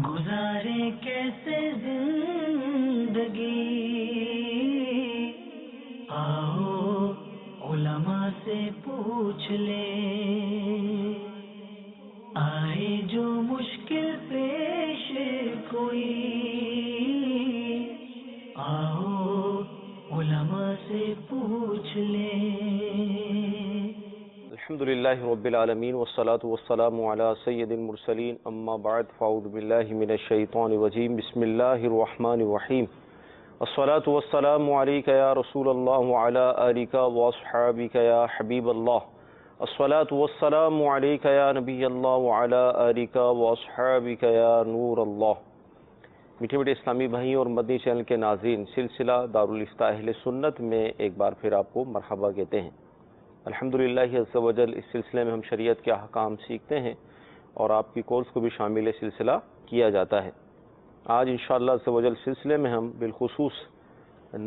گزارے کیسے زندگی، آؤ علماء سے پوچھ لیں، آئے جو مشکل پیش کوئی، آؤ علماء سے پوچھ لیں۔ الحمدللہ رب العالمین والصلاة والسلام علی سید المرسلین، اما بعد فاعوذ باللہ من الشیطان الرجیم، بسم اللہ الرحمن الرحیم۔ الصلاة والسلام علیک یا رسول اللہ وعلی آلک واصحابک یا حبیب اللہ۔ الصلاة والسلام علیک یا نبی اللہ وعلی آلک واصحابک یا نور اللہ۔ میٹھے میٹھے اسلامی بھائی اور مدنی چینل کے ناظرین، سلسلہ دارالافتاء اہل سنت میں ایک بار پھر آپ کو مرحبا کہتے ہیں۔ الحمدللہ عز و جل اس سلسلے میں ہم شریعت کے احکام سیکھتے ہیں اور آپ کی کالز کو بھی شامل سلسلہ کیا جاتا ہے۔ آج انشاءاللہ عز و جل سلسلے میں ہم بالخصوص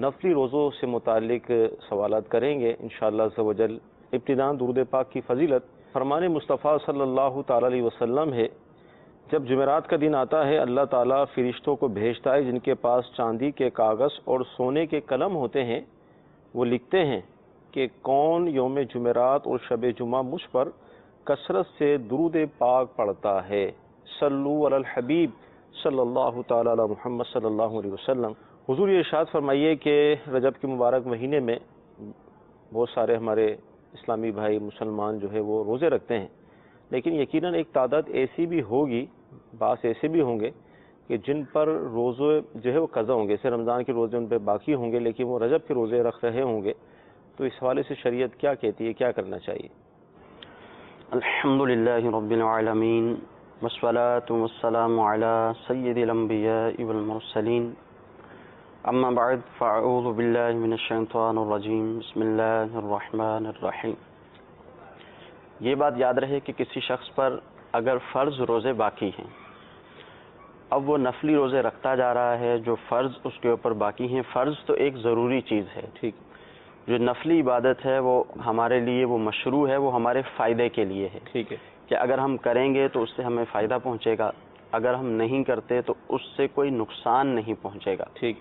نفلی روزوں سے متعلق سوالات کریں گے انشاءاللہ عز و جل۔ ابتداء درود پاک کی فضیلت، فرمان مصطفیٰ صلی اللہ تعالی علیہ وسلم ہے، جب جمعرات کا دن آتا ہے اللہ تعالیٰ فرشتوں کو بھیجتا ہے جن کے پاس چاندی کے کاغذ اور سونے کے قلم ہوتے ہیں، وہ لکھتے ہیں کہ کون یوم جمعرات اور شب جمعہ مجھ پر کثرت سے درود پاک پڑھتا ہے، صلو علی الحبیب صلی اللہ تعالی علی محمد صلی اللہ علیہ وسلم۔ حضور یہ ارشاد فرمائیے کہ رجب کے مبارک مہینے میں بہت سارے ہمارے اسلامی بھائی مسلمان جو ہے وہ روزے رکھتے ہیں، لیکن یقیناً ایک تعداد ایسی بھی ہوگی، بعض ایسے بھی ہوں گے کہ جن پر روزے جو ہے وہ قضا ہوں گے، جیسے رمضان کے روزے ان پہ باقی ہوں گے لیکن وہ رجب کے روزے رکھ رہے ہوں گے۔ تو اس حوالے سے شریعت کیا کہتی ہے، کیا کرنا چاہیے؟ الحمدللہ رب العالمین والصلاة والسلام علی سید الانبیاء والمرسلین، اما بعد فاعوذ باللہ من الشیطان الرجیم، بسم اللہ الرحمن الرحیم۔ یہ بات یاد رہے کہ کسی شخص پر اگر فرض روزے باقی ہیں، اب وہ نفلی روزے رکھتا جا رہا ہے، جو فرض اس کے اوپر باقی ہیں، فرض تو ایک ضروری چیز ہے، ٹھیک، جو نفلی عبادت ہے وہ ہمارے لیے وہ مشروع ہے، وہ ہمارے فائدے کے لیے ہے، ٹھیک ہے، کہ اگر ہم کریں گے تو اس سے ہمیں فائدہ پہنچے گا، اگر ہم نہیں کرتے تو اس سے کوئی نقصان نہیں پہنچے گا، ٹھیک۔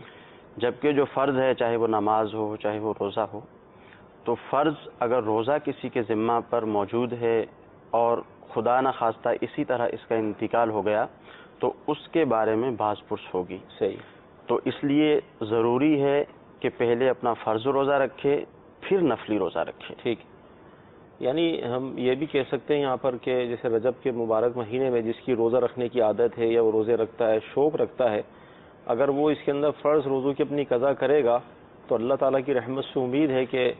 جبکہ جو فرض ہے، چاہے وہ نماز ہو چاہے وہ روزہ ہو، تو فرض اگر روزہ کسی کے ذمہ پر موجود ہے اور خدا نخواستہ اسی طرح اس کا انتقال ہو گیا تو اس کے بارے میں باز پرس ہوگی، صحیح۔ تو اس لیے ضروری ہے کہ پہلے اپنا فرض روزہ رکھے پھر نفلی روزہ رکھے، ٹھیک۔ یعنی ہم یہ بھی کہہ سکتے ہیں یہاں پر کہ جیسے رجب کے مبارک مہینے میں جس کی روزہ رکھنے کی عادت ہے یا وہ روزے رکھتا ہے، شوق رکھتا ہے، اگر وہ اس کے اندر فرض روزوں کی اپنی قضا کرے گا تو اللہ تعالیٰ کی رحمت سے امید ہے کہ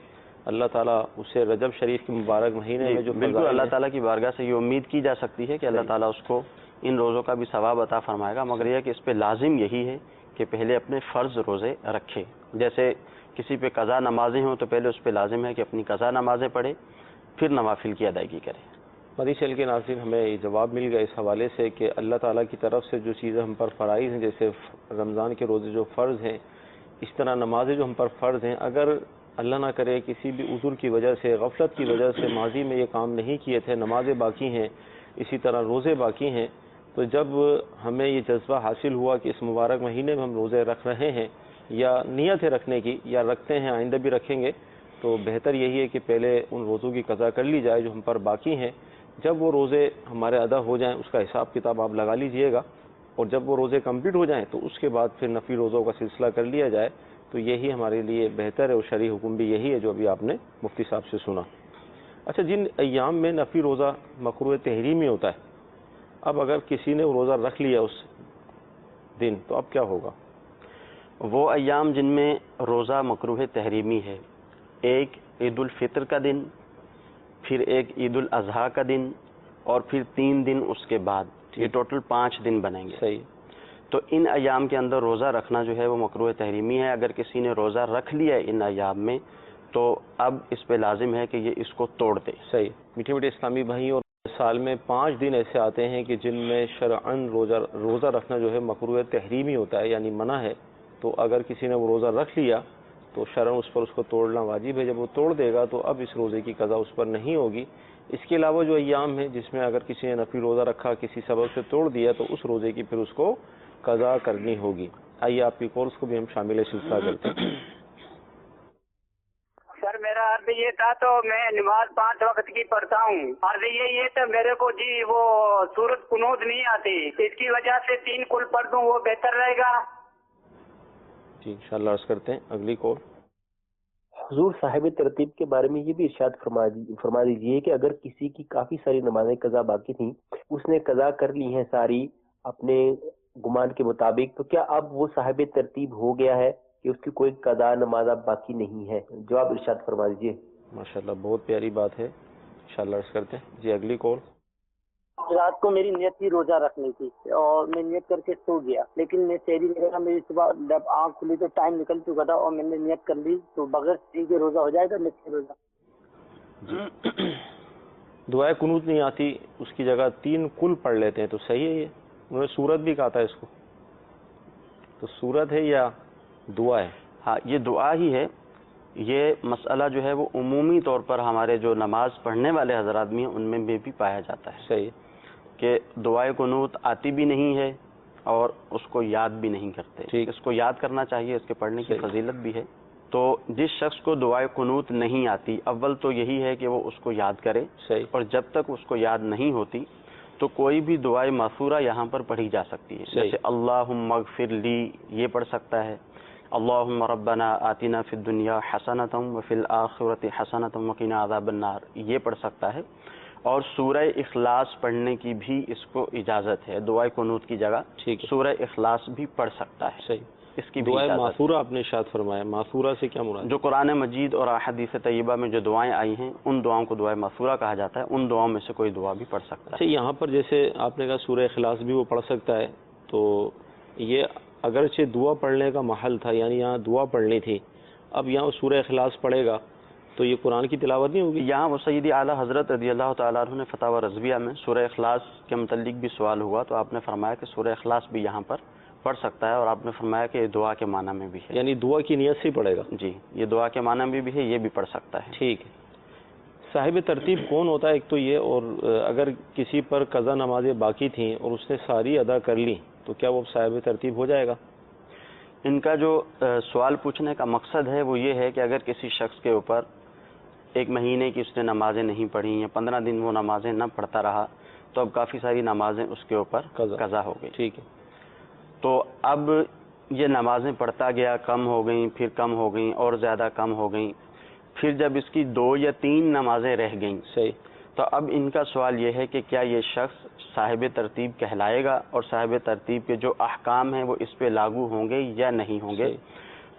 اللہ تعالیٰ اسے رجب شریف کے مبارک مہینے میں جو بالکل اللہ تعالیٰ کی بارگاہ سے یہ امید کی جا سکتی ہے کہ اللہ تعالیٰ اس کو ان روزوں کا بھی ثواب عطا فرمائے گا، مگر یہ کہ اس پہ لازم یہی ہے کہ پہلے اپنے فرض روزے رکھے۔ جیسے کسی پہ قضا نمازیں ہوں تو پہلے اس پہ لازم ہے کہ اپنی قضا نمازیں پڑھے پھر نوافل کی ادائیگی کرے۔ مدنی چینل کے ناظرین، ہمیں یہ جواب مل گیا اس حوالے سے کہ اللہ تعالیٰ کی طرف سے جو چیزیں ہم پر فرائض ہیں، جیسے رمضان کے روزے جو فرض ہیں، اس طرح نمازیں جو ہم پر فرض ہیں، اگر اللہ نہ کرے کسی بھی عذر کی وجہ سے، غفلت کی وجہ سے ماضی میں یہ کام نہیں کیے تھے، نمازیں باقی ہیں، اسی طرح روزے باقی ہیں، تو جب ہمیں یہ جذبہ حاصل ہوا کہ اس مبارک مہینے میں ہم روزے رکھ رہے ہیں یا نیت ہے رکھنے کی یا رکھتے ہیں، آئندہ بھی رکھیں گے، تو بہتر یہی ہے کہ پہلے ان روزوں کی قضا کر لی جائے جو ہم پر باقی ہیں۔ جب وہ روزے ہمارے ادا ہو جائیں اس کا حساب کتاب آپ لگا لیجئے گا، اور جب وہ روزے کمپلیٹ ہو جائیں تو اس کے بعد پھر نفلی روزوں کا سلسلہ کر لیا جائے، تو یہی ہمارے لیے بہتر ہے، اور شرعی حکم بھی یہی ہے جو ابھی آپ نے مفتی صاحب سے سنا۔ اچھا، جن ایام میں نفلی روزہ مکروہ تحریمی ہوتا ہے، اب اگر کسی نے وہ روزہ رکھ لیا اس دن تو اب کیا ہوگا؟ وہ ایام جن میں روزہ مکروہ تحریمی ہے، ایک عید الفطر کا دن، پھر ایک عید الاضحیٰ کا دن، اور پھر 3 دن اس کے بعد، یہ ٹوٹل 5 دن بنیں گے، صحیح۔ تو ان ایام کے اندر روزہ رکھنا جو ہے وہ مکروہ تحریمی ہے۔ اگر کسی نے روزہ رکھ لیا ان ایام میں تو اب اس پہ لازم ہے کہ یہ اس کو توڑ دے، صحیح۔ میٹھے میٹھے اسلامی بھائی، اور سال میں 5 دن ایسے آتے ہیں کہ جن میں شرعاً روزہ رکھنا جو ہے مکروہ تحریمی ہوتا ہے، یعنی منع ہے، تو اگر کسی نے وہ روزہ رکھ لیا تو شرعاً اس پر اس کو توڑنا واجب ہے. جب وہ توڑ دے گا تو اب اس روزے کی قضا اس پر نہیں ہوگی. اس کے علاوہ جو ایام ہیں جس میں اگر کسی نے نفلی روزہ رکھا کسی سبب سے توڑ دیا تو اس روزے کی پھر اس کو قضا کرنی ہوگی. آئیے آپ کی کورس کو بھی ہم شامل سلسلہ کرتے ہیں. سر میرا عرض یہ تھا، تو میں نماز 5 وقت کی پڑھتا ہوں. عرض یہ تو میرے کو جی وہ سورت قنوت نہیں آتی، اس کی وجہ سے 3 کل پڑھ دوں وہ بہتر رہے گا. جی انشاءاللہ عرض کرتے ہیں. اگلی کال. حضور صاحب ترتیب کے بارے میں یہ بھی ارشاد فرما دیجئے کہ اگر کسی کی کافی ساری نمازیں قضا باقی تھیں، اس نے قضا کر لی ہیں ساری اپنے گمان کے مطابق، تو کیا اب وہ صاحب ترتیب ہو گیا ہے کہ اس کی کوئی قضا نماز اب باقی نہیں ہے؟ جواب ارشاد فرما دیجئے. ماشاءاللہ بہت پیاری بات ہے. انشاءاللہ عرض کرتے ہیں. جی اگلی کال. رات کو میری نیت تھی روزہ رکھنی تھی اور میں نیت کر کے سو گیا، لیکن میں سحری لگا، میری صبح جب آنکھ کھلی تو ٹائم نکل چکا تھا اور میں نے نیت کر لی، تو بغیر سحری کے روزہ ہو جائے گا نیت کے روزہ؟ دعائے قنوت نہیں آتی، اس کی جگہ 3 کل پڑھ لیتے ہیں تو صحیح ہے. یہ انہوں نے سورت بھی کہا تھا اس کو، تو سورت ہے یا دعا ہے؟ ہاں یہ دعا ہی ہے. یہ مسئلہ جو ہے وہ عمومی طور پر ہمارے جو نماز پڑھنے والے حضرات بھی ہیں ان میں بھی پایا جاتا ہے. صحیح کہ دعائے قنوت آتی بھی نہیں ہے اور اس کو یاد بھی نہیں کرتے. ٹھیک. اس کو یاد کرنا چاہیے، اس کے پڑھنے کی صحیح. فضیلت بھی ہے. تو جس شخص کو دعائے قنوت نہیں آتی، اول تو یہی ہے کہ وہ اس کو یاد کرے. صحیح. اور جب تک اس کو یاد نہیں ہوتی تو کوئی بھی دعائے ماثورہ یہاں پر پڑھی جا سکتی ہے. جیسے اللہم اغفر لی یہ پڑھ سکتا ہے، اللہم ربنا آتنا فی الدنیا حسنۃ وفی الآخرۃ حسنۃ وقنا عذاب النار یہ پڑھ سکتا ہے. اور سورہ اخلاص پڑھنے کی بھی اس کو اجازت ہے. دعائے قنوت کی جگہ سورہ اخلاص بھی پڑھ سکتا ہے. صحیح. اس کی بھی دعائے اجازت. ماثورہ آپ نے ارشاد فرمایا، ماثورہ سے کیا مراد؟ جو قرآن مجید اور احادیث طیبہ میں جو دعائیں آئی ہیں ان دعاؤں کو دعائے ماثورہ کہا جاتا ہے. ان دعاؤں میں سے کوئی دعا بھی پڑھ سکتا ہے. اچھا یہاں پر جیسے آپ نے کہا سورہ اخلاص بھی وہ پڑھ سکتا ہے، تو یہ اگرچہ دعا پڑھنے کا محل تھا، یعنی یہاں دعا پڑھنی تھی، اب یہاں سورہ اخلاص پڑھے گا تو یہ قرآن کی تلاوت نہیں ہوگی؟ یہاں وہ سیدی اعلیٰ حضرت رضی اللہ تعالیٰ عنہ نے فتاوی رضویہ میں سورہ اخلاص کے متعلق بھی سوال ہوا تو آپ نے فرمایا کہ سورہ اخلاص بھی یہاں پر پڑھ سکتا ہے، اور آپ نے فرمایا کہ یہ دعا کے معنی میں بھی ہے. یعنی دعا کی نیت سے ہی پڑھے گا؟ جی یہ دعا کے معنی میں بھی ہے، یہ بھی پڑھ سکتا ہے. ٹھیک ہے. صاحب ترتیب کون ہوتا ہے ایک تو یہ، اور اگر کسی پر قضا نمازیں باقی تھیں اور اس نے ساری ادا کر لی تو کیا وہ صاحب ترتیب ہو جائے گا؟ ان کا جو سوال پوچھنے کا مقصد ہے وہ یہ ہے کہ اگر کسی شخص کے اوپر 1 مہینے کی اس نے نمازیں نہیں پڑھی یا 15 دن وہ نمازیں نہ پڑھتا رہا تو اب کافی ساری نمازیں اس کے اوپر قضا ہو گئی. ٹھیک ہے. تو اب یہ نمازیں پڑھتا گیا، کم ہو گئیں، پھر کم ہو گئیں اور زیادہ کم ہو گئیں، پھر جب اس کی 2 یا 3 نمازیں رہ گئیں. صحیح. تو اب ان کا سوال یہ ہے کہ کیا یہ شخص صاحب ترتیب کہلائے گا اور صاحب ترتیب کے جو احکام ہیں وہ اس پہ لاگو ہوں گے یا نہیں ہوں گے؟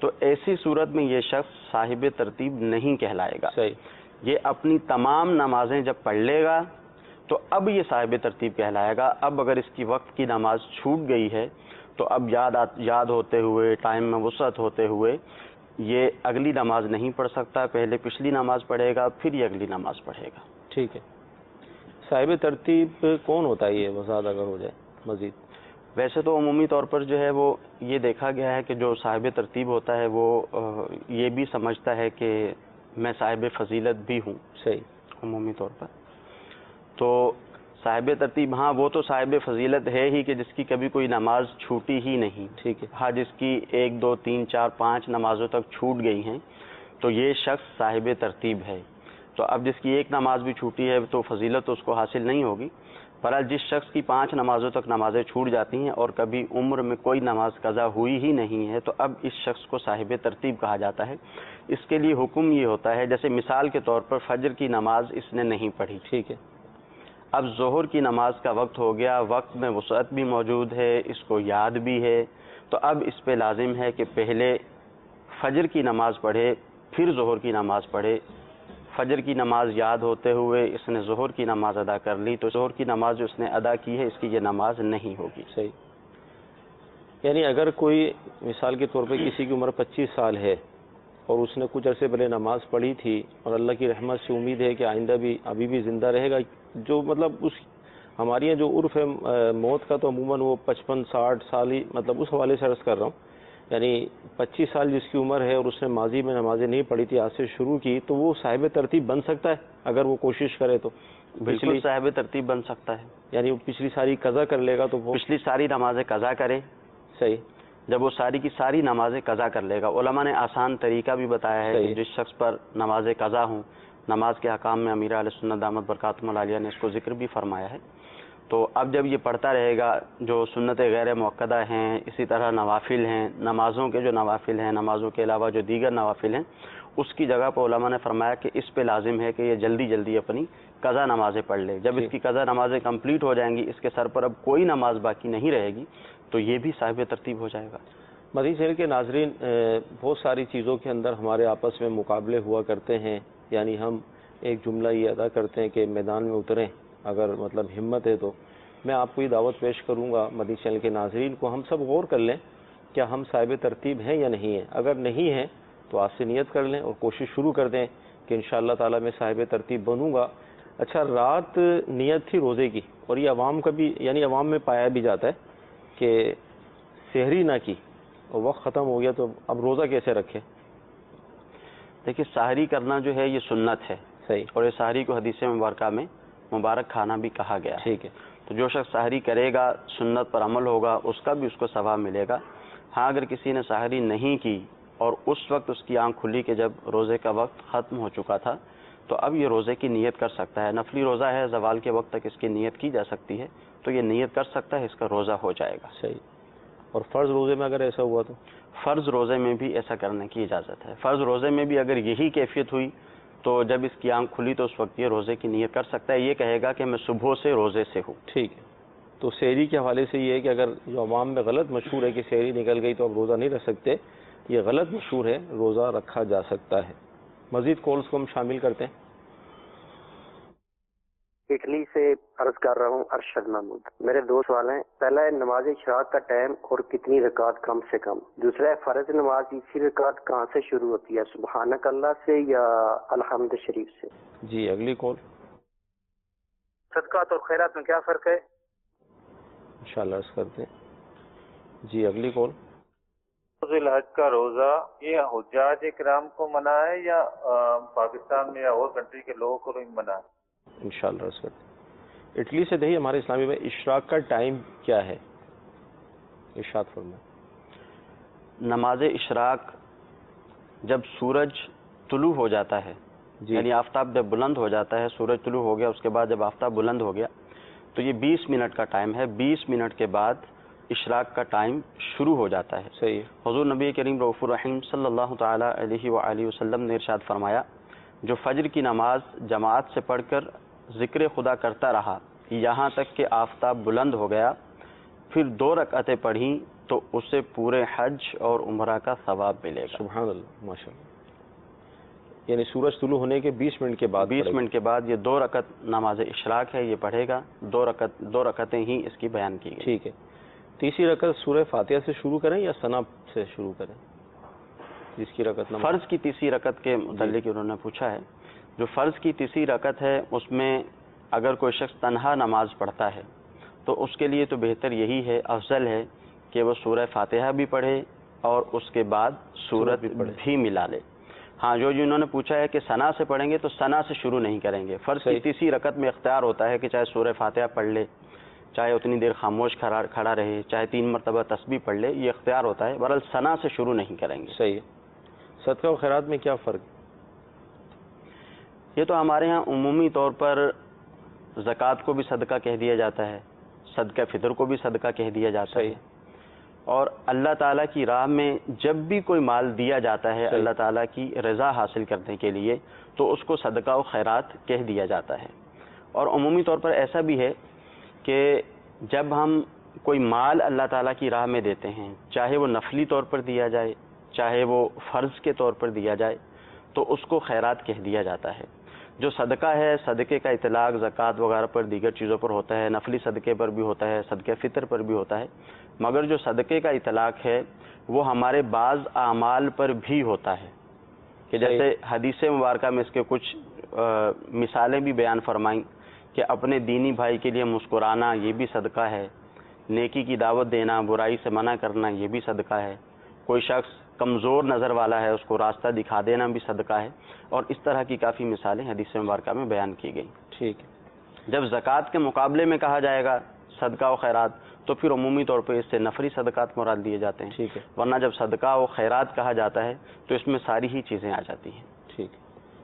تو ایسی صورت میں یہ شخص صاحب ترتیب نہیں کہلائے گا. صحیح. یہ اپنی تمام نمازیں جب پڑھ لے گا تو اب یہ صاحب ترتیب کہلائے گا. اب اگر اس کی وقت کی نماز چھوٹ گئی ہے تو اب یاد ہوتے ہوئے، ٹائم میں وسعت ہوتے ہوئے یہ اگلی نماز نہیں پڑھ سکتا، پہلے پچھلی نماز پڑھے گا پھر یہ اگلی نماز پڑھے گا. ٹھیک ہے. صاحب ترتیب کون ہوتا ہے یہ وضاحت اگر ہو جائے مزید؟ ویسے تو عمومی طور پر جو ہے وہ یہ دیکھا گیا ہے کہ جو صاحب ترتیب ہوتا ہے وہ یہ بھی سمجھتا ہے کہ میں صاحب فضیلت بھی ہوں. صحیح. عمومی طور پر تو صاحب ترتیب ہاں وہ تو صاحب فضیلت ہے ہی کہ جس کی کبھی کوئی نماز چھوٹی ہی نہیں. ٹھیک ہے. ہاں جس کی 1 2 3 4 5 نمازوں تک چھوٹ گئی ہیں تو یہ شخص صاحب ترتیب ہے. تو اب جس کی 1 نماز بھی چھوٹی ہے تو فضیلت تو اس کو حاصل نہیں ہوگی. بہرحال جس شخص کی 5 نمازوں تک نمازیں چھوٹ جاتی ہیں اور کبھی عمر میں کوئی نماز قضا ہوئی ہی نہیں ہے تو اب اس شخص کو صاحب ترتیب کہا جاتا ہے. اس کے لیے حکم یہ ہوتا ہے، جیسے مثال کے طور پر فجر کی نماز اس نے نہیں پڑھی. ٹھیک ہے. اب ظہر کی نماز کا وقت ہو گیا، وقت میں وسعت بھی موجود ہے، اس کو یاد بھی ہے، تو اب اس پہ لازم ہے کہ پہلے فجر کی نماز پڑھے پھر ظہر کی نماز پڑھے. فجر کی نماز یاد ہوتے ہوئے اس نے ظہر کی نماز ادا کر لی تو ظہر کی نماز جو اس نے ادا کی ہے اس کی یہ نماز نہیں ہوگی. صحیح. یعنی اگر کوئی مثال کے طور پہ کسی کی عمر 25 سال ہے اور اس نے کچھ عرصے پہلے نماز پڑھی تھی اور اللہ کی رحمت سے امید ہے کہ آئندہ بھی ابھی بھی زندہ رہے گا، جو مطلب اس ہمارے یہاں جو عرف ہے موت کا تو عموماً وہ 55 60 سال ہی، مطلب اس حوالے سے عرض کر رہا ہوں یعنی 25 سال جس کی عمر ہے اور اس نے ماضی میں نمازیں نہیں پڑھی تھی، آج سے شروع کی، تو وہ صاحب ترتیب بن سکتا ہے اگر وہ کوشش کرے تو؟ بالکل صاحب ترتیب بن سکتا ہے، یعنی وہ پچھلی ساری قضا کر لے گا تو وہ پچھلی ساری نمازیں قضا کرے. صحیح. جب وہ ساری کی ساری نمازیں قضا کر لے گا، علماء نے آسان طریقہ بھی بتایا ہے کہ جس شخص پر نمازیں قضا ہوں، نماز کے احکام میں امیر اہل سنت دامت برکاتہم العالیہ نے اس کو ذکر بھی فرمایا ہے. تو اب جب یہ پڑھتا رہے گا، جو سنت غیر مؤکدہ ہیں، اسی طرح نوافل ہیں، نمازوں کے جو نوافل ہیں، نمازوں کے علاوہ جو دیگر نوافل ہیں، اس کی جگہ پر علماء نے فرمایا کہ اس پہ لازم ہے کہ یہ جلدی جلدی اپنی قضا نمازیں پڑھ لے. جب اس کی قضا نمازیں کمپلیٹ ہو جائیں گی، اس کے سر پر اب کوئی نماز باقی نہیں رہے گی، تو یہ بھی صاحب ترتیب ہو جائے گا. مدنی چینل کے ناظرین، بہت ساری چیزوں کے اندر ہمارے آپس میں مقابلے ہوا کرتے ہیں. یعنی ہم ایک جملہ یہ ادا کرتے ہیں کہ میدان میں اتریں، اگر مطلب ہمت ہے تو. میں آپ کو یہ دعوت پیش کروں گا مدنی چینل کے ناظرین کو، ہم سب غور کر لیں کیا ہم صاحب ترتیب ہیں یا نہیں ہیں. اگر نہیں ہیں تو آج سے نیت کر لیں اور کوشش شروع کر دیں کہ انشاءاللہ تعالی میں صاحب ترتیب بنوں گا. اچھا، رات نیت تھی روزے کی، اور یہ عوام کا بھی، یعنی عوام میں پایا بھی جاتا ہے کہ سحری نہ کی اور وقت ختم ہو گیا تو اب روزہ کیسے رکھے. دیکھیے، سحری کرنا جو ہے یہ سنت ہے. صحیح. اور یہ سحری کو حدیث مبارکہ میں مبارک کھانا بھی کہا گیا ہے. ٹھیک ہے. تو جو شخص سحری کرے گا، سنت پر عمل ہوگا، اس کا بھی اس کو ثواب ملے گا. ہاں، اگر کسی نے سحری نہیں کی اور اس وقت اس کی آنکھ کھلی کہ جب روزے کا وقت ختم ہو چکا تھا، تو اب یہ روزے کی نیت کر سکتا ہے. نفلی روزہ ہے، زوال کے وقت تک اس کی نیت کی جا سکتی ہے، تو یہ نیت کر سکتا ہے، اس کا روزہ ہو جائے گا. صحیح. اور فرض روزے میں اگر ایسا ہوا تو فرض روزے میں بھی ایسا کرنے کی اجازت ہے. فرض روزے میں بھی اگر یہی کیفیت ہوئی تو جب اس کی آنکھ کھلی تو اس وقت یہ روزے کی نیت کر سکتا ہے. یہ کہے گا کہ میں صبح سے روزے سے ہوں. ٹھیک ہے. تو سحری کے حوالے سے یہ ہے کہ اگر جو عوام میں غلط مشہور ہے کہ سحری نکل گئی تو اب روزہ نہیں رکھ سکتے، یہ غلط مشہور ہے، روزہ رکھا جا سکتا ہے. مزید کالز کو ہم شامل کرتے ہیں. اٹلی سے عرض کر رہا ہوں ارشد محمود. میرے دو سوال ہیں. پہلا ہے نماز اشراق کا ٹائم اور کتنی رکعت کم سے کم. دوسرا ہے فرض نماز اسی رکعت کہاں سے شروع ہوتی ہے، سبحانک اللہ سے یا الحمد شریف سے؟ جی، اگلی کال. صدقات اور خیرات میں کیا فرق ہے؟ انشاءاللہ عرض کرتے ہیں. جی، اگلی کال. ذی الحج کا روزہ یہ حجاج اکرام کو منع ہے یا پاکستان میں یا اور کنٹری کے لوگوں کو نہیں منع ہے؟ انشاءاللہ عرض کرتے ہیں. اٹلی سے دیکھیے ہمارے اسلامی میں اشراق کا ٹائم کیا ہے، ارشاد فرمائیں. نماز اشراق جب سورج طلوع ہو جاتا ہے، یعنی آفتاب جب بلند ہو جاتا ہے، سورج طلوع ہو گیا، اس کے بعد جب آفتاب بلند ہو گیا تو یہ 20 منٹ کا ٹائم ہے. 20 منٹ کے بعد اشراق کا ٹائم شروع ہو جاتا ہے. صحیح. حضور نبی کریم رؤوف الرحیم صلی اللہ تعالی علیہ وآلہ وسلم نے ارشاد فرمایا، جو فجر کی نماز جماعت سے پڑھ کر ذکر خدا کرتا رہا یہاں تک کہ آفتاب بلند ہو گیا، پھر 2 رکعتیں پڑھیں تو اسے پورے حج اور عمرہ کا ثواب ملے گا. سبحان اللہ، ماشاء اللہ. یعنی سورج طلوع ہونے کے 20 منٹ کے بعد 20 منٹ کے بعد یہ 2 رکعت نماز اشراق ہے، یہ پڑھے گا. 2 رکعتیں ہی اس کی بیان کی گئی. ٹھیک ہے. تیسری رکعت سورہ فاتحہ سے شروع کریں یا ثنا سے شروع کریں؟ جس کی رکعت فرض کی تیسری رکعت کے متعلق انہوں نے پوچھا ہے. جو فرض کی تیسری رکعت ہے اس میں اگر کوئی شخص تنہا نماز پڑھتا ہے تو اس کے لیے تو بہتر یہی ہے، افضل ہے کہ وہ سورہ فاتحہ بھی پڑھے اور اس کے بعد سورت بھی ملا لے. ہاں، جو انہوں نے پوچھا ہے کہ ثنا سے پڑھیں گے تو ثنا سے شروع نہیں کریں گے. فرض کی تیسری رکعت میں اختیار ہوتا ہے کہ چاہے سورہ فاتحہ پڑھ لے، چاہے اتنی دیر خاموش کھڑا رہے، چاہے 3 مرتبہ تسبیح پڑھ لے، یہ اختیار ہوتا ہے. بہرحال ثنا سے شروع نہیں کریں گے. صحیح. صدقہ و خیرات میں کیا فرق؟ یہ تو ہمارے ہاں عمومی طور پر زکوٰۃ کو بھی صدقہ کہہ دیا جاتا ہے، صدقہ فطر کو بھی صدقہ کہہ دیا جاتا ہے. اور اللہ تعالیٰ کی راہ میں جب بھی کوئی مال دیا جاتا ہے اللہ تعالیٰ کی رضا حاصل کرنے کے لیے تو اس کو صدقہ و خیرات کہہ دیا جاتا ہے. اور عمومی طور پر ایسا بھی ہے کہ جب ہم کوئی مال اللہ تعالیٰ کی راہ میں دیتے ہیں، چاہے وہ نفلی طور پر دیا جائے، چاہے وہ فرض کے طور پر دیا جائے، تو اس کو خیرات کہہ دیا جاتا ہے. جو صدقہ ہے، صدقے کا اطلاق زکوٰۃ وغیرہ پر، دیگر چیزوں پر ہوتا ہے، نفلی صدقے پر بھی ہوتا ہے، صدقہ فطر پر بھی ہوتا ہے. مگر جو صدقے کا اطلاق ہے وہ ہمارے بعض اعمال پر بھی ہوتا ہے، کہ جیسے حدیث مبارکہ میں اس کے کچھ مثالیں بھی بیان فرمائیں کہ اپنے دینی بھائی کے لیے مسکرانا یہ بھی صدقہ ہے، نیکی کی دعوت دینا، برائی سے منع کرنا یہ بھی صدقہ ہے، کوئی شخص کمزور نظر والا ہے، اس کو راستہ دکھا دینا بھی صدقہ ہے، اور اس طرح کی کافی مثالیں حدیث مبارکہ میں بیان کی گئی. ٹھیک ہے. جب زکوٰۃ کے مقابلے میں کہا جائے گا صدقہ و خیرات تو پھر عمومی طور پہ اس سے نفری صدقات مراد لیے جاتے ہیں. ٹھیک ہے. ورنہ جب صدقہ و خیرات کہا جاتا ہے تو اس میں ساری ہی چیزیں آ جاتی ہیں. ٹھیک.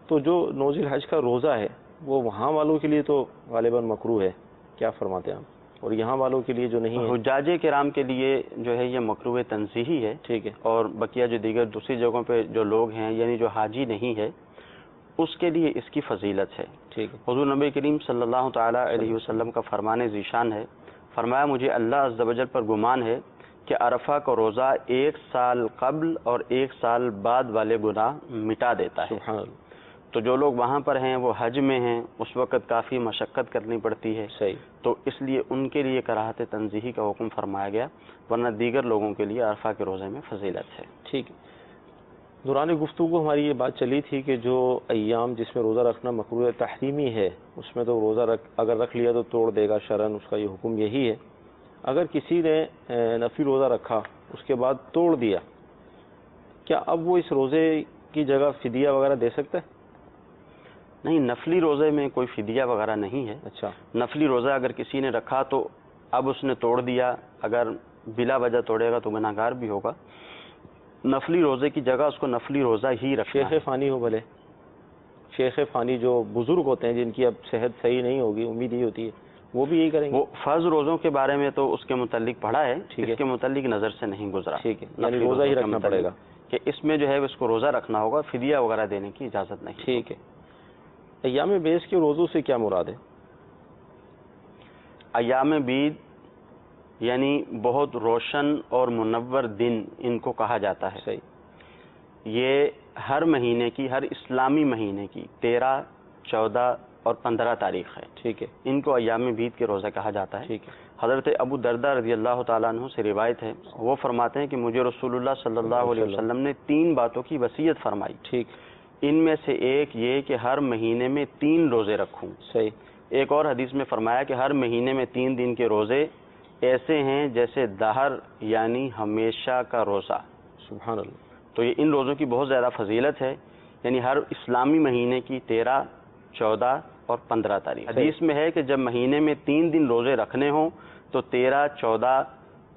تو جو 9 ذی الحج کا روزہ ہے وہ وہاں والوں کے لیے تو غالباً مکروہ ہے، کیا فرماتے ہیں آپ؟ اور یہاں والوں کے لیے جو نہیں ہے؟ حجاج کرام کے لیے جو ہے یہ مکروہ تنزیہی ہے. ٹھیک ہے. اور بقیہ جو دیگر دوسری جگہوں پہ جو لوگ ہیں یعنی جو حاجی نہیں ہے اس کے لیے اس کی فضیلت ہے. ٹھیک ہے. حضور نبی کریم صلی اللہ تعالیٰ علیہ وسلم کا فرمان ذیشان ہے، فرمایا مجھے اللہ عز و جل پر گمان ہے کہ عرفہ کا روزہ 1 سال قبل اور 1 سال بعد والے گناہ مٹا دیتا ہے. سبحان اللہ. تو جو لوگ وہاں پر ہیں وہ حج میں ہیں، اس وقت کافی مشقت کرنی پڑتی ہے. صحیح. تو اس لیے ان کے لیے کراہت تنزیہی کا حکم فرمایا گیا، ورنہ دیگر لوگوں کے لیے عرفہ کے روزے میں فضیلت ہے. ٹھیک ہے. دوران گفتگو ہماری یہ بات چلی تھی کہ جو ایام جس میں روزہ رکھنا مکروہ تحریمی ہے اس میں تو روزہ اگر رکھ لیا تو توڑ دے گا شرعاً، اس کا یہ حکم یہی ہے. اگر کسی نے نفلی روزہ رکھا اس کے بعد توڑ دیا، کیا اب وہ اس روزے کی جگہ فدیہ وغیرہ دے سکتا ہے؟ نہیں، نفلی روزے میں کوئی فدیہ وغیرہ نہیں ہے. اچھا. نفلی روزہ اگر کسی نے رکھا تو اب اس نے توڑ دیا، اگر بلا وجہ توڑے گا تو گناہ گار بھی ہوگا. نفلی روزے کی جگہ اس کو نفلی روزہ ہی رکھنا ہے. شیخ فانی ہو بھلے، شیخ فانی جو بزرگ ہوتے ہیں جن کی اب صحت صحیح نہیں ہوگی، امید ہی ہوتی ہے، وہ بھی یہی کریں گے. وہ فرض روزوں کے بارے میں تو اس کے متعلق پڑھا ہے، ٹھیک ہے. اس کے متعلق نظر سے نہیں گزرا. ٹھیک ہے. یعنی روزہ ہی رکھنا پڑے گا کہ اس میں جو ہے اس کو روزہ رکھنا ہوگا، فدیہ وغیرہ دینے کی اجازت نہیں. ٹھیک ہے. ایام بیس کے روزوں سے کیا مراد ہے؟ ایام بید یعنی بہت روشن اور منور دن ان کو کہا جاتا ہے. صحیح. یہ ہر مہینے کی، ہر اسلامی مہینے کی 13، 14 اور 15 تاریخ ہے. ٹھیک ہے. ان کو ایام بید کے روزہ کہا جاتا ہے. ٹھیک ہے. حضرت ابو دردہ رضی اللہ تعالیٰ عنہ سے روایت ہے، وہ فرماتے ہیں کہ مجھے رسول اللہ صلی اللہ علیہ وسلم نے 3 باتوں کی وصیت فرمائی. ٹھیک. ان میں سے ایک یہ کہ ہر مہینے میں 3 روزے رکھوں. صحیح. ایک اور حدیث میں فرمایا کہ ہر مہینے میں 3 دن کے روزے ایسے ہیں جیسے دہر یعنی ہمیشہ کا روزہ. سبحان اللہ. تو یہ ان روزوں کی بہت زیادہ فضیلت ہے، یعنی ہر اسلامی مہینے کی 13، 14 اور 15 تاریخ. حدیث میں ہے کہ جب مہینے میں 3 دن روزے رکھنے ہوں تو 13، 14،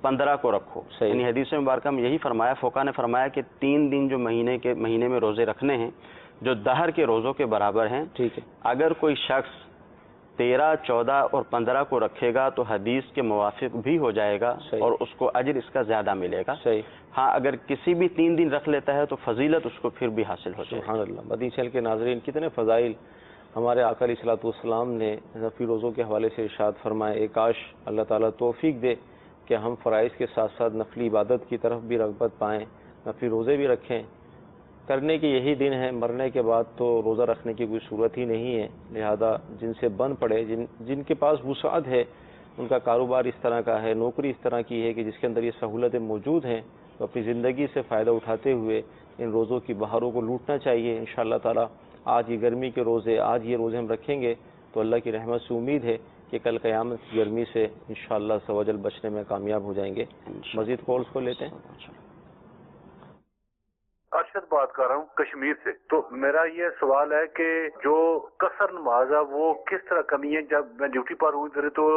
15 کو رکھو. یعنی حدیث مبارکہ میں یہی فرمایا، فقہا نے فرمایا کہ 3 دن جو مہینے میں روزے رکھنے ہیں جو دہر کے روزوں کے برابر ہیں. ٹھیک ہے. اگر کوئی شخص 13، 14 اور 15 کو رکھے گا تو حدیث کے موافق بھی ہو جائے گا اور اس کو اجر اس کا زیادہ ملے گا. صحیح. ہاں اگر کسی بھی 3 دن رکھ لیتا ہے تو فضیلت اس کو پھر بھی حاصل ہو جائے. سبحان اللہ. مدنی چینل کے ناظرین، کتنے فضائل ہمارے آقا علیہ الصلوۃ والسلام نے نفلی روزوں کے حوالے سے ارشاد فرمائے. ایک کاش اللہ تعالیٰ توفیق دے کہ ہم فرائض کے ساتھ ساتھ نفلی عبادت کی طرف بھی رغبت پائیں، نفلی روزے بھی رکھیں. کرنے کے یہی دن ہیں، مرنے کے بعد تو روزہ رکھنے کی کوئی صورت ہی نہیں ہے. لہذا جن سے بن پڑے، جن کے پاس وسعت ہے، ان کا کاروبار اس طرح کا ہے، نوکری اس طرح کی ہے کہ جس کے اندر یہ سہولتیں موجود ہیں، تو اپنی زندگی سے فائدہ اٹھاتے ہوئے ان روزوں کی بہاروں کو لوٹنا چاہیے. انشاءاللہ تعالی آج یہ گرمی کے روزے، آج یہ روزے ہم رکھیں گے تو اللہ کی رحمت سے امید ہے کہ کل قیامت کی گرمی سے انشاءاللہ سوجل بچنے میں کامیاب ہو جائیں گے. مزید کالز کو لیتے ہیں. ارشد بات کر رہا ہوں کشمیر سے. تو میرا یہ سوال ہے کہ جو قصر نماز ہے وہ کس طرح کمی ہے؟ جب میں ڈیوٹی پر ہوں ادھر تو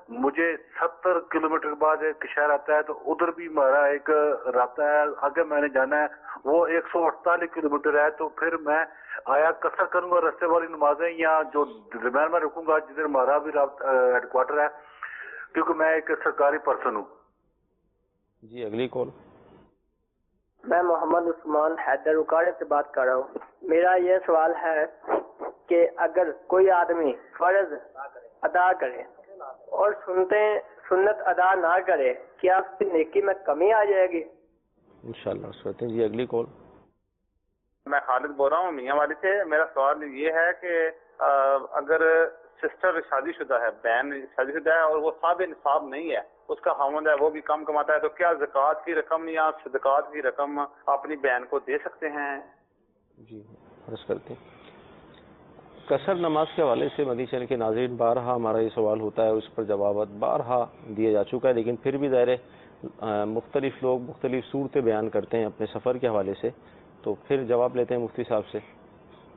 مجھے 70 کلومیٹر بعد ایک شہر آتا ہے تو ادھر بھی ہمارا ایک رابطہ ہے، آگے میں نے جانا ہے وہ 148 کلومیٹر ہے. تو پھر میں آیا قصر کروں گا رستے والی نمازیں یا جو درمیان میں رکوں گا جدھر ہمارا بھی ہیڈ کوارٹر ہے، کیونکہ میں ایک سرکاری پرسن ہوں. جی اگلی کال. میں محمد عثمان حیدر اکاڑے سے بات کر رہا ہوں. میرا یہ سوال ہے کہ اگر کوئی آدمی فرض ادا کرے اور سنت ادا نہ کرے، کیا اس کی نیکی میں کمی آ جائے گی؟ انشاءاللہ سنتے ہیں. جی اگلی کال. میں خالد بول رہا ہوں میاں والی سے. میرا سوال یہ ہے کہ اگر سسٹر شادی شدہ ہے، بہن شادی شدہ ہے اور وہ صاحب نصاب نہیں ہے، اس کا خاوند ہے وہ بھی کم کماتا ہے، تو کیا زکوٰۃ کی رقم یا صدقات کی رقم اپنی بہن کو دے سکتے ہیں؟ جی عرض کرتے ہیں. قصر نماز کے حوالے سے مدنی چینل کے ناظرین بارہا ہمارا یہ سوال ہوتا ہے، اس پر جوابات بارہا دیا جا چکا ہے، لیکن پھر بھی ظاہر ہے مختلف لوگ مختلف صورتیں بیان کرتے ہیں اپنے سفر کے حوالے سے، تو پھر جواب لیتے ہیں مفتی صاحب سے۔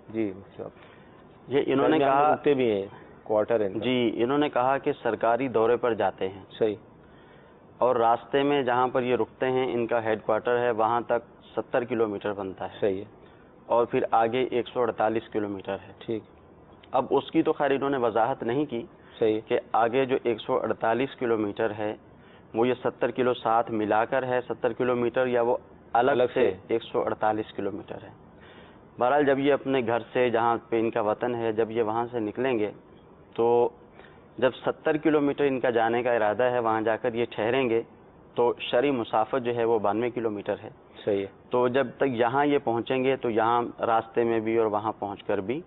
جی مفتی صاحب، یہ انہوں نے کہا رکتے بھی ہیں کوارٹر ہیں، جی انہوں نے کہا کہ سرکاری دورے پر جاتے ہیں، صحیح، اور راستے میں جہاں پر یہ رکتے ہیں ان کا ہیڈ کوارٹر ہے، وہاں تک 70 کلومیٹر بنتا ہے، صحیح ہے، اور پھر آگے 148 کلومیٹر ہے۔ ٹھیک، اب اس کی تو خیر انہوں نے وضاحت نہیں کی صحیح کہ آگے جو 148 کلومیٹر ہے وہ یہ 70 کلو ساتھ ملا کر ہے 70 کلومیٹر، یا وہ الگ سے 148 کلومیٹر ہے۔ بہرحال جب یہ اپنے گھر سے جہاں پہ ان کا وطن ہے، جب یہ وہاں سے نکلیں گے تو جب 70 کلومیٹر ان کا جانے کا ارادہ ہے، وہاں جا کر یہ ٹھہریں گے تو شرعی مسافت جو ہے وہ 92 کلومیٹر ہے۔ صحیح ہے، تو جب تک یہاں یہ پہنچیں گے تو یہاں راستے میں بھی اور وہاں پہنچ کر بھی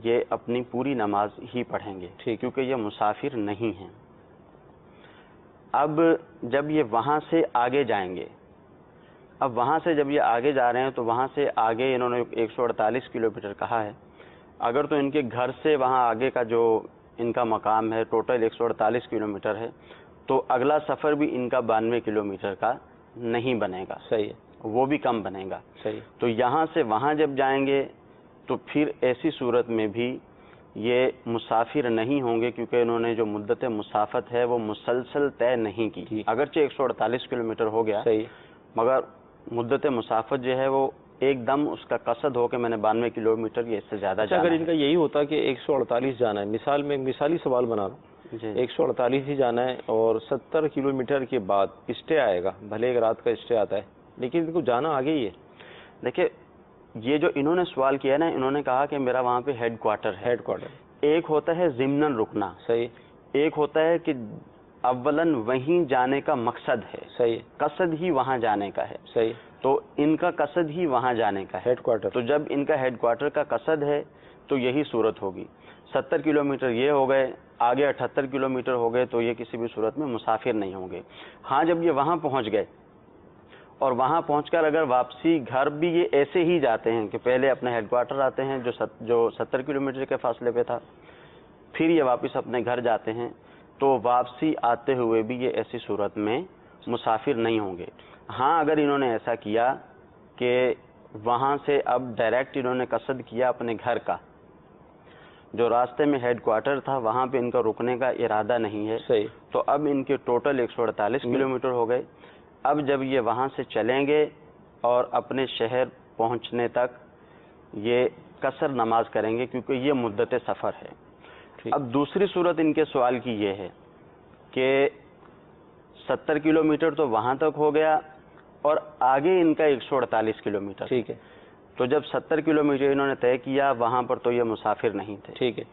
یہ اپنی پوری نماز ہی پڑھیں گے، کیونکہ یہ مسافر نہیں ہیں۔ اب جب یہ وہاں سے آگے جائیں گے، اب وہاں سے جب یہ آگے جا رہے ہیں تو وہاں سے آگے انہوں نے 148 کلومیٹر کہا ہے، اگر تو ان کے گھر سے وہاں آگے کا جو ان کا مقام ہے ٹوٹل 148 کلومیٹر ہے، تو اگلا سفر بھی ان کا 92 کلومیٹر کا نہیں بنے گا، صحیح ہے، وہ بھی کم بنے گا۔ صحیح، تو یہاں سے وہاں جب جائیں گے تو پھر ایسی صورت میں بھی یہ مسافر نہیں ہوں گے، کیونکہ انہوں نے جو مدت مسافت ہے وہ مسلسل طے نہیں کی، اگرچہ 148 کلومیٹر ہو گیا، صحیح، مگر مدت مسافت جو ہے وہ ایک دم اس کا قصد ہو کہ میں نے 92 کلومیٹر یا اس سے زیادہ اچھا، جانا اگر ان کا یہی ہوتا کہ 148 جانا ہے، مثال میں مثالی سوال بنا رہا ہوں، 148 ہی جانا ہے اور 70 کلومیٹر کے بعد اسٹے آئے گا، بھلے ایک رات کا اسٹے آتا ہے، لیکن ان کو جانا آگے ہی ہے۔ دیکھیں یہ جو انہوں نے سوال کیا نا، انہوں نے کہا کہ میرا وہاں پہ ہیڈ کوارٹر ہے، ہیڈ کوارٹر، ایک ہوتا ہے ضمناً رکنا، صحیح، ایک ہوتا ہے کہ اولاً وہیں جانے کا مقصد ہے، صحیح، قصد ہی وہاں جانے کا ہے، صحیح، تو ان کا قصد ہی وہاں جانے کا ہے، ہیڈ کوارٹر، تو جب ان کا ہیڈ کوارٹر کا قصد ہے تو یہی صورت ہوگی۔ 70 کلومیٹر یہ ہو گئے، آگے 78 کلومیٹر ہو گئے تو یہ کسی بھی صورت میں مسافر نہیں ہوں گے۔ ہاں جب یہ وہاں پہنچ گئے اور وہاں پہنچ کر اگر واپسی گھر بھی یہ ایسے ہی جاتے ہیں کہ پہلے اپنے ہیڈ کوارٹر آتے ہیں جو 70 کلومیٹر کے فاصلے پہ تھا، پھر یہ واپس اپنے گھر جاتے ہیں، تو واپسی آتے ہوئے بھی یہ ایسی صورت میں مسافر نہیں ہوں گے۔ ہاں اگر انہوں نے ایسا کیا کہ وہاں سے اب ڈائریکٹ انہوں نے قصد کیا اپنے گھر کا، جو راستے میں ہیڈ کوارٹر تھا وہاں پہ ان کا رکنے کا ارادہ نہیں ہے، صحیح، تو اب ان کے ٹوٹل 148 کلومیٹر ہو گئے۔ اب جب یہ وہاں سے چلیں گے اور اپنے شہر پہنچنے تک یہ قصر نماز کریں گے، کیونکہ یہ مدت سفر ہے۔ اب دوسری صورت ان کے سوال کی یہ ہے کہ 70 کلومیٹر تو وہاں تک ہو گیا اور آگے ان کا 148 کلومیٹر، ٹھیک ہے، تو جب 70 کلومیٹر انہوں نے طے کیا وہاں پر تو یہ مسافر نہیں تھے، ٹھیک ہے،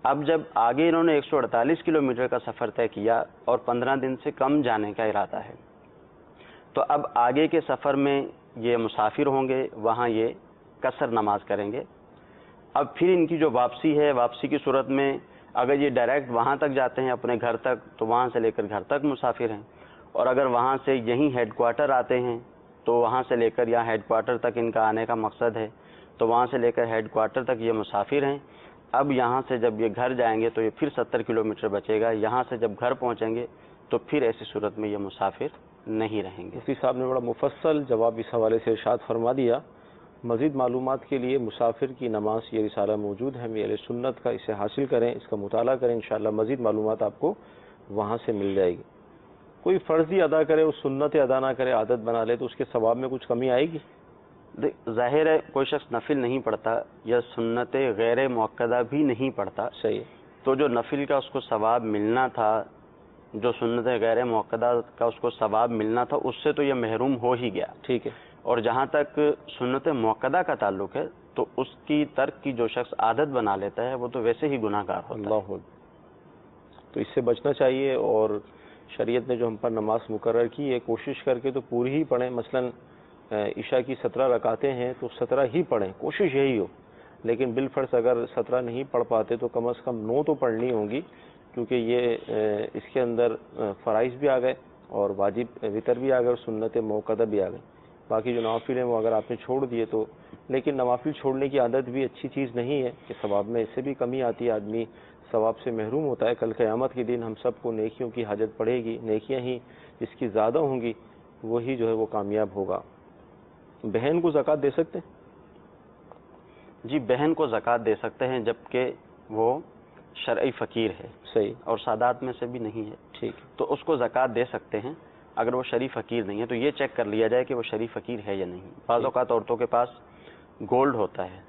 اب جب آگے انہوں نے 148 کلومیٹر کا سفر طے کیا اور 15 دن سے کم جانے کا ارادہ ہے، تو اب آگے کے سفر میں یہ مسافر ہوں گے، وہاں یہ قصر نماز کریں گے۔ اب پھر ان کی جو واپسی ہے، واپسی کی صورت میں اگر یہ ڈائریکٹ وہاں تک جاتے ہیں اپنے گھر تک تو وہاں سے لے کر گھر تک مسافر ہیں، اور اگر وہاں سے یہیں ہیڈ کوارٹر آتے ہیں تو وہاں سے لے کر یہاں ہیڈ کوارٹر تک ان کا آنے کا مقصد ہے، تو وہاں سے لے کر ہیڈ کوارٹر تک یہ مسافر ہیں۔ اب یہاں سے جب یہ گھر جائیں گے تو یہ پھر 70 کلومیٹر بچے گا، یہاں سے جب گھر پہنچیں گے تو پھر ایسی صورت میں یہ مسافر نہیں رہیں گے۔ مفتی صاحب نے بڑا مفصل جواب اس حوالے سے ارشاد فرما دیا۔ مزید معلومات کے لیے مسافر کی نماز یہ رسالہ موجود ہے، اہل سنت کا، اسے حاصل کریں، اس کا مطالعہ کریں، انشاءاللہ مزید معلومات آپ کو وہاں سے مل جائے گی۔ کوئی فرضی ادا کرے اور سنت ادا نہ کرے، عادت بنا لے، تو اس کے ثواب میں کچھ کمی آئے گی؟ ظاہر ہے کوئی شخص نفل نہیں پڑھتا یا سنت غیر مؤکدہ بھی نہیں پڑھتا، صحیح، تو جو نفل کا اس کو ثواب ملنا تھا، جو سنت غیر مؤکدہ کا اس کو ثواب ملنا تھا، اس سے تو یہ محروم ہو ہی گیا، ٹھیک ہے۔ اور جہاں تک سنت مؤکدہ کا تعلق ہے تو اس کی ترک کی جو شخص عادت بنا لیتا ہے وہ تو ویسے ہی گناہ گار ہوتا ہے۔ اللہ اکبر، تو اس سے بچنا چاہیے، اور شریعت نے جو ہم پر نماز مقرر کی ہے کوشش کر کے تو پوری ہی پڑھیں۔ مثلا عشاء کی 17 رکعتیں ہیں تو 17 ہی پڑھیں، کوشش یہی ہو، لیکن بالفرض اگر 17 نہیں پڑھ پاتے تو کم از کم 9 تو پڑھنی ہوں گی، کیونکہ یہ اس کے اندر فرائض بھی آ گئے اور واجب وطر بھی آ گئے اور سنت موقدہ بھی آ گئے۔ باقی جو نوافل ہیں وہ اگر آپ نے چھوڑ دیے تو، لیکن نوافل چھوڑنے کی عادت بھی اچھی چیز نہیں ہے کہ ثواب میں اس سے بھی کمی آتی ہے، آدمی ثواب سے محروم ہوتا ہے۔ کل قیامت کے دن ہم سب کو نیکیوں کی حاجت پڑے گی، نیکیاں ہی جس کی زیادہ ہوں گی وہی جو ہے وہ کامیاب ہوگا۔ بہن کو زکوٰۃ دے سکتے ہیں؟ جی، بہن کو زکوٰۃ دے سکتے ہیں جبکہ وہ شرعی فقیر ہے، صحیح، اور سادات میں سے بھی نہیں ہے، ٹھیک، تو اس کو زکوٰۃ دے سکتے ہیں۔ اگر وہ شرعی فقیر نہیں ہے تو یہ چیک کر لیا جائے کہ وہ شرعی فقیر ہے یا نہیں۔ بعض اوقات عورتوں کے پاس گولڈ ہوتا ہے،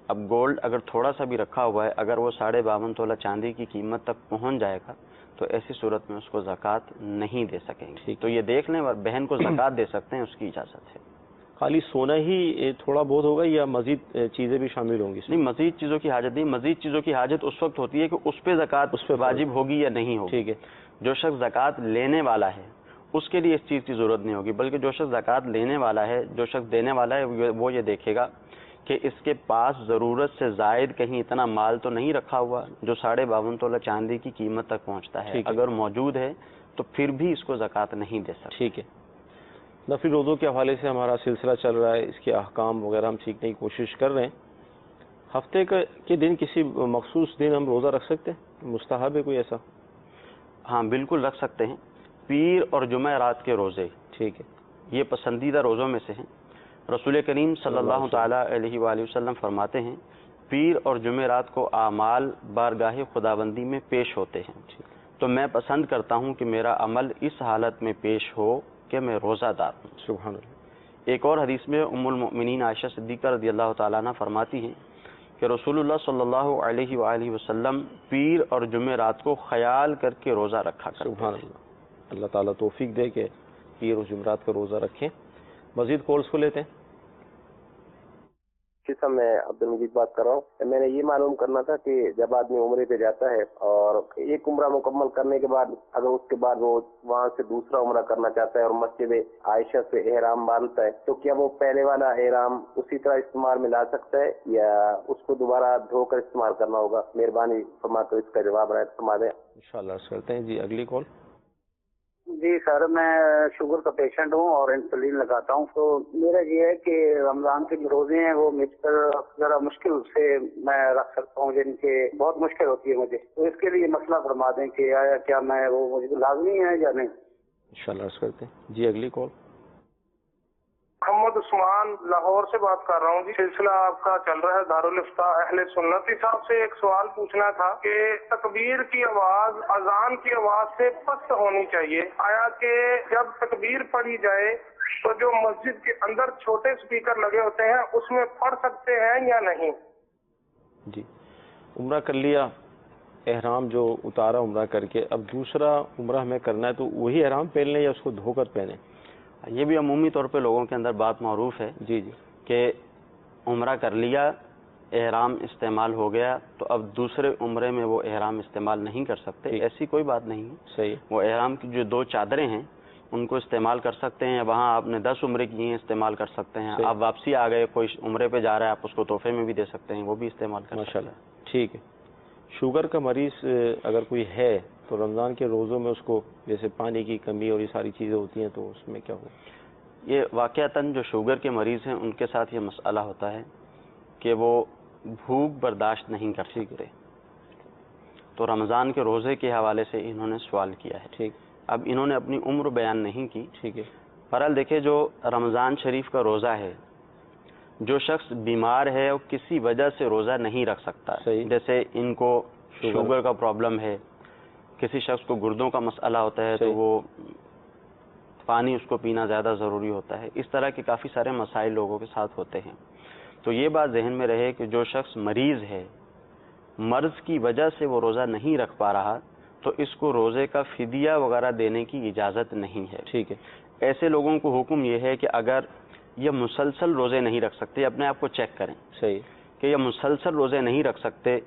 اب گولڈ اگر تھوڑا سا بھی رکھا ہوا ہے، اگر وہ 52.5 تولہ چاندی کی قیمت تک پہنچ جائے گا تو ایسی صورت میں اس کو زکوٰۃ نہیں دے سکیں گے۔ تو یہ دیکھ لیں، اور بہن کو زکوٰۃ دے سکتے ہیں، اس کی اجازت ہے۔ خالی سونا ہی تھوڑا بہت ہوگا یا مزید چیزیں بھی شامل ہوں گی؟ نہیں، مزید چیزوں کی حاجت نہیں، مزید چیزوں کی حاجت اس وقت ہوتی ہے کہ اس پہ زکوٰۃ واجب ہوگی یا نہیں ہوگی۔ ٹھیک ہے، جو شخص زکوٰۃ لینے والا ہے اس کے لیے اس چیز کی ضرورت نہیں ہوگی، بلکہ جو شخص زکوٰۃ لینے والا ہے، جو شخص دینے والا ہے، وہ یہ دیکھے گا کہ اس کے پاس ضرورت سے زائد کہیں اتنا مال تو نہیں رکھا ہوا جو 52.5 تولہ چاندی کی قیمت تک پہنچتا ہے۔ اگر موجود ہے تو پھر بھی اس کو زکوٰۃ نہیں دے سکتا۔ ٹھیک ہے۔ نفلی روزوں کے حوالے سے ہمارا سلسلہ چل رہا ہے، اس کے احکام وغیرہ ہم سیکھنے کی کوشش کر رہے ہیں۔ ہفتے کے دن کسی مخصوص دن ہم روزہ رکھ سکتے ہیں؟ مستحب ہے کوئی ایسا؟ ہاں بالکل رکھ سکتے ہیں۔ پیر اور جمعرات کے روزے، ٹھیک ہے، یہ پسندیدہ روزوں میں سے ہیں۔ رسول کریم صلی اللہ تعالیٰ علیہ وآلہ وسلم فرماتے ہیں، پیر اور جمعرات کو اعمال بارگاہ خداوندی میں پیش ہوتے ہیں، تو میں پسند کرتا ہوں کہ میرا عمل اس حالت میں پیش ہو کہ میں روزہ دار ہوں۔ سبحان اللہ۔ ایک اور حدیث میں ام المؤمنین عائشہ صدیقہ رضی اللہ تعالیٰ عنہ فرماتی ہیں کہ رسول اللہ صلی اللہ علیہ وآلہ وسلم پیر اور جمعرات کو خیال کر کے روزہ رکھا کرتے ہیں۔ سبحان اللہ، اللہ تعالیٰ توفیق دے کہ پیر اور جمعرات کا روزہ رکھیں۔ مزید کالز کو لیتے ہیں۔ جی صاحب، میں عبد المجید بات کر رہا ہوں۔ میں نے یہ معلوم کرنا تھا کہ جب آدمی عمرے پہ جاتا ہے اور ایک عمرہ مکمل کرنے کے بعد اگر اس کے بعد وہ وہاں سے دوسرا عمرہ کرنا چاہتا ہے اور مسجد عائشہ سے احرام باندھتا ہے تو کیا وہ پہلے والا احرام اسی طرح استعمال میں لا سکتا ہے یا اس کو دوبارہ دھو کر استعمال کرنا ہوگا؟ مہربانی فرما کر اس کا جواب رائے فرما دیں۔ انشاءاللہ عرض کرتے ہیں۔ جی اگلی کال۔ جی سر، میں شوگر کا پیشنٹ ہوں اور انسولین لگاتا ہوں، تو میرا یہ ہے کہ رمضان کے جو روزے ہیں وہ مجھ پر ذرا مشکل سے میں رکھ سکتا ہوں، جن کے بہت مشکل ہوتی ہے مجھے، تو اس کے لیے مسئلہ فرما دیں کہ آیا کیا میں وہ مجھے لازمی ہے یا نہیں؟ انشاءاللہ عرض کرتے ہیں۔ جی اگلی کال۔ محمد عثمان لاہور سے بات کر رہا ہوں۔ جی سلسلہ آپ کا چل رہا ہے دارالفتاء اہل سنت۔ صاحب سے ایک سوال پوچھنا تھا کہ تکبیر کی آواز اذان کی آواز سے پست ہونی چاہیے، آیا کہ جب تکبیر پڑھی جائے تو جو مسجد کے اندر چھوٹے سپیکر لگے ہوتے ہیں اس میں پڑھ سکتے ہیں یا نہیں؟ جی، عمرہ کر لیا، احرام جو اتارا عمرہ کر کے، اب دوسرا عمرہ ہمیں کرنا ہے تو وہی احرام پہن لیں یا اس کو دھو کر پہنیں؟ یہ بھی عمومی طور پہ لوگوں کے اندر بات معروف ہے جی جی کہ عمرہ کر لیا، احرام استعمال ہو گیا تو اب دوسرے عمرے میں وہ احرام استعمال نہیں کر سکتے۔ ایسی کوئی بات نہیں ہے، صحیح۔ وہ احرام کی جو 2 چادریں ہیں ان کو استعمال کر سکتے ہیں، وہاں آپ نے 10 عمرے کیے ہیں استعمال کر سکتے ہیں، آپ واپسی آ گئے کوئی عمرے پہ جا رہا ہے آپ اس کو تحفے میں بھی دے سکتے ہیں، وہ بھی استعمال کر سکتے ہیں۔ ماشاءاللہ، ٹھیک ہے۔ شوگر کا مریض اگر کوئی ہے تو رمضان کے روزوں میں اس کو جیسے پانی کی کمی اور یہ ساری چیزیں ہوتی ہیں تو اس میں کیا ہو؟ یہ واقعتاً جو شوگر کے مریض ہیں ان کے ساتھ یہ مسئلہ ہوتا ہے کہ وہ بھوک برداشت نہیں کر سکتے، تو رمضان کے روزے کے حوالے سے انہوں نے سوال کیا ہے۔ ٹھیک، اب انہوں نے اپنی عمر بیان نہیں کی، ٹھیک ہے۔ بہرحال دیکھیں، جو رمضان شریف کا روزہ ہے، جو شخص بیمار ہے وہ کسی وجہ سے روزہ نہیں رکھ سکتا، جیسے ان کو شوگر کا پرابلم ہے، کسی شخص کو گردوں کا مسئلہ ہوتا ہے تو وہ پانی اس کو پینا زیادہ ضروری ہوتا ہے، اس طرح کے کافی سارے مسائل لوگوں کے ساتھ ہوتے ہیں۔ تو یہ بات ذہن میں رہے کہ جو شخص مریض ہے، مرض کی وجہ سے وہ روزہ نہیں رکھ پا رہا تو اس کو روزے کا فدیہ وغیرہ دینے کی اجازت نہیں ہے۔ ٹھیک ہے۔ ایسے لوگوں کو حکم یہ ہے کہ اگر یہ مسلسل روزے نہیں رکھ سکتے، اپنے آپ کو چیک کریں صحیح کہ یہ مسلسل روزے نہیں رکھ سکتے،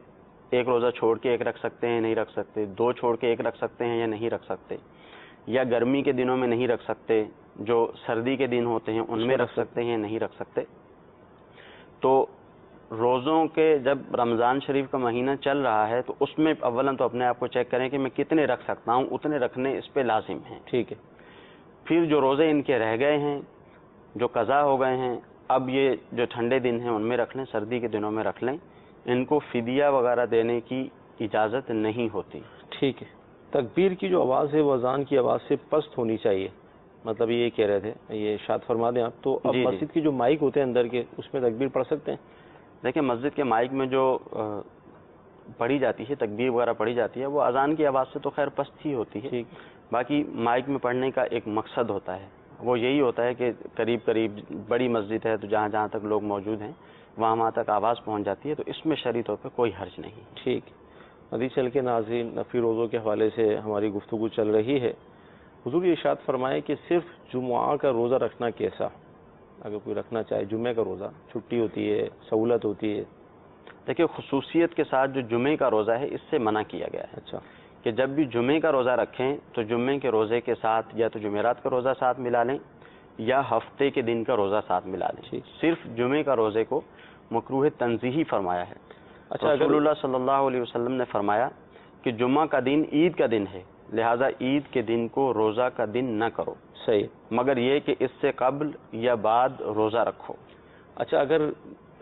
ایک روزہ چھوڑ کے ایک رکھ سکتے ہیں نہیں رکھ سکتے، 2 چھوڑ کے ایک رکھ سکتے ہیں یا نہیں رکھ سکتے، یا گرمی کے دنوں میں نہیں رکھ سکتے، جو سردی کے دن ہوتے ہیں ان میں رکھ سکتے ہیں نہیں رکھ سکتے۔ تو روزوں کے جب رمضان شریف کا مہینہ چل رہا ہے تو اس میں اولاً تو اپنے آپ کو چیک کریں کہ میں کتنے رکھ سکتا ہوں، اتنے رکھنے اس پہ لازم ہیں۔ ٹھیک ہے۔ پھر جو روزے ان کے رہ گئے ہیں جو قضا ہو گئے ہیں اب یہ جو ٹھنڈے دن ہیں ان میں رکھ لیں، سردی کے دنوں میں رکھ لیں، ان کو فدیہ وغیرہ دینے کی اجازت نہیں ہوتی. ٹھیک ہے. تکبیر کی جو آواز ہے وہ اذان کی آواز سے پست ہونی چاہیے، مطلب یہ کہہ رہے تھے، یہ ارشاد فرما دیں آپ. تو اب جی مسجد کی جو مائک ہوتے ہیں اندر کے، اس میں تکبیر پڑھ سکتے ہیں؟ دیکھیں مسجد کے مائک میں جو پڑھی جاتی ہے، تکبیر وغیرہ پڑھی جاتی ہے، وہ اذان کی آواز سے تو خیر پست ہی ہوتی ہے. باقی مائک میں پڑھنے کا ایک مقصد ہوتا ہے، وہ یہی ہوتا ہے کہ قریب قریب بڑی مسجد ہے تو جہاں جہاں تک لوگ موجود ہیں وہاں تک آواز پہنچ جاتی ہے، تو اس میں شرعی طور پہ کوئی حرج نہیں. ٹھیک. حدیث چل کے ناظرین، نفی روزوں کے حوالے سے ہماری گفتگو چل رہی ہے. حضور یہ ارشاد فرمائے کہ صرف جمعہ کا روزہ رکھنا کیسا، اگر کوئی رکھنا چاہے جمعہ کا روزہ، چھٹی ہوتی ہے، سہولت ہوتی ہے. دیکھیں خصوصیت کے ساتھ جو جمعے کا روزہ ہے اس سے منع کیا گیا ہے. اچھا. کہ جب بھی جمعے کا روزہ رکھیں تو جمعے کے روزے کے ساتھ یا تو جمعرات کا روزہ ساتھ ملا لیں یا ہفتے کے دن کا روزہ ساتھ ملا لیں. صرف جمعے کا روزے کو مکروہ تنزیہی فرمایا ہے. اچھا. رسول اللہ صلی اللہ علیہ وسلم نے فرمایا کہ جمعہ کا دن عید کا دن ہے، لہذا عید کے دن کو روزہ کا دن نہ کرو. صحیح. مگر یہ کہ اس سے قبل یا بعد روزہ رکھو. اچھا، اگر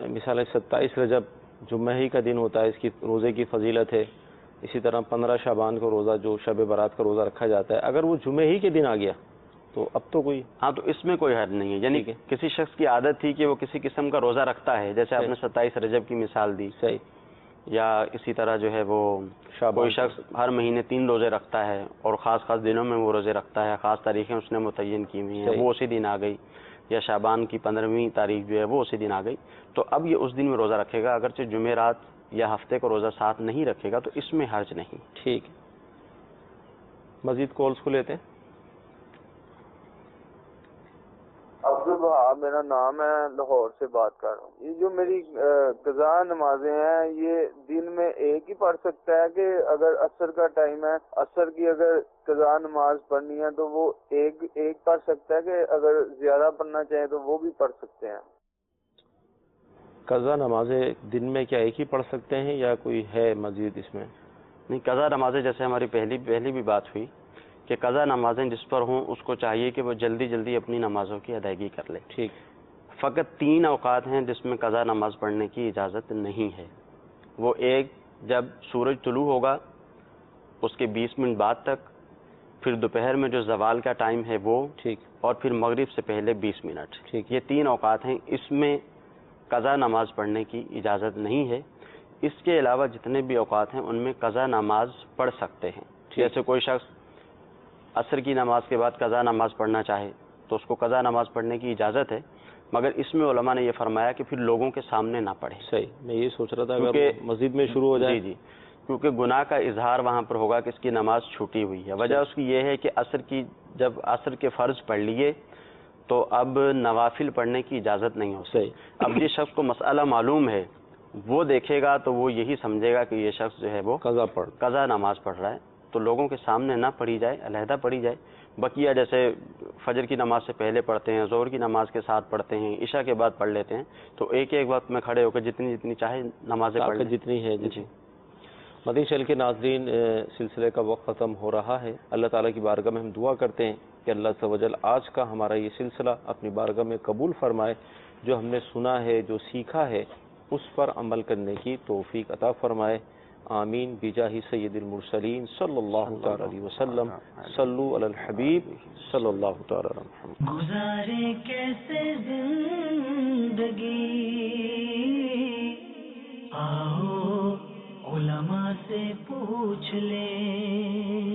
مثال 27 رجب جمعہ ہی کا دن ہوتا ہے، اس کی روزے کی فضیلت ہے، اسی طرح 15 شعبان کا روزہ جو شب برات کا روزہ رکھا جاتا ہے، اگر وہ جمعہ ہی کے دن آ گیا تو اب تو کوئی تو اس میں کوئی حرج نہیں ہے. یعنی کسی شخص کی عادت تھی کہ وہ کسی قسم کا روزہ رکھتا ہے، جیسے آپ نے 27 رجب کی مثال دی. صحیح. یا اسی طرح جو ہے وہ کوئی شخص ہر مہینے 3 روزے رکھتا ہے اور خاص خاص دنوں میں وہ روزے رکھتا ہے، خاص تاریخیں اس نے متعین کی ہوئی ہیں، وہ اسی دن آ گئی، یا شعبان کی 15ویں تاریخ جو ہے وہ اسی دن آ گئی، تو اب یہ اس دن میں روزہ رکھے گا. اگرچہ جمعرات یا ہفتے کو روزہ ساتھ نہیں رکھے گا تو اس میں حرج نہیں. ٹھیک. مزید کالز کو لیتے ہیں. عبدالوہاب میرا نام ہے، لاہور سے بات کر رہا ہوں. یہ جو میری قضا نمازیں ہیں یہ دن میں ایک ہی پڑھ سکتا ہے کہ اگر عصر کا ٹائم ہے، عصر کی اگر قضا نماز پڑھنی ہے تو وہ ایک پڑھ سکتا ہے کہ اگر زیادہ پڑھنا چاہیں تو وہ بھی پڑھ سکتے ہیں؟ قضا نمازیں دن میں کیا ایک ہی پڑھ سکتے ہیں یا کوئی ہے مزید اس میں؟ نہیں، قضا نمازیں جیسے ہماری پہلی بھی بات ہوئی کہ قضا نمازیں جس پر ہوں اس کو چاہیے کہ وہ جلدی جلدی اپنی نمازوں کی ادائیگی کر لے. ٹھیک. فقط 3 اوقات ہیں جس میں قضا نماز پڑھنے کی اجازت نہیں ہے. وہ ایک جب سورج طلوع ہوگا اس کے 20 منٹ بعد تک، پھر دوپہر میں جو زوال کا ٹائم ہے وہ، ٹھیک، اور پھر مغرب سے پہلے 20 منٹ. ٹھیک. یہ 3 اوقات ہیں، اس میں قضا نماز پڑھنے کی اجازت نہیں ہے. اس کے علاوہ جتنے بھی اوقات ہیں ان میں قضا نماز پڑھ سکتے ہیں. جیسے کوئی شخص عصر کی نماز کے بعد قضا نماز پڑھنا چاہے تو اس کو قضا نماز پڑھنے کی اجازت ہے، مگر اس میں علماء نے یہ فرمایا کہ پھر لوگوں کے سامنے نہ پڑھے. صحیح. میں یہ سوچ رہا تھا اگر مسجد میں شروع ہو جائے. جی، کیونکہ گناہ کا اظہار وہاں پر ہوگا کہ اس کی نماز چھوٹی ہوئی ہے. وجہ اس کی یہ ہے کہ جب عصر کے فرض پڑھ لیے تو اب نوافل پڑھنے کی اجازت نہیں ہو سکتی. اب جس شخص کو مسئلہ معلوم ہے وہ دیکھے گا تو وہ یہی سمجھے گا کہ یہ شخص جو ہے وہ قضا نماز پڑھ رہا ہے، تو لوگوں کے سامنے نہ پڑھی جائے، علیحدہ پڑھی جائے. بقیہ جیسے فجر کی نماز سے پہلے پڑھتے ہیں، ظہر کی نماز کے ساتھ پڑھتے ہیں، عشاء کے بعد پڑھ لیتے ہیں، تو ایک وقت میں کھڑے ہو کر جتنی چاہے نمازیں پڑھ لیں. جتنی ہے. جی. مدنی چینل کے ناظرین، سلسلے کا وقت ختم ہو رہا ہے. اللہ تعالیٰ کی بارگاہ میں ہم دعا کرتے ہیں کہ اللہ عز و جل آج کا ہمارا یہ سلسلہ اپنی بارگاہ میں قبول فرمائے. جو ہم نے سنا ہے، جو سیکھا ہے، اس پر عمل کرنے کی توفیق عطا فرمائے. آمین بجاہ سید المرسلین صلی اللہ تعالی علیہ وسلم. صلو علی الحبیب صلی اللہ تعالی علیہ وسلم. گزارے کیسے زندگی، آؤ علماء سے پوچھ لیں.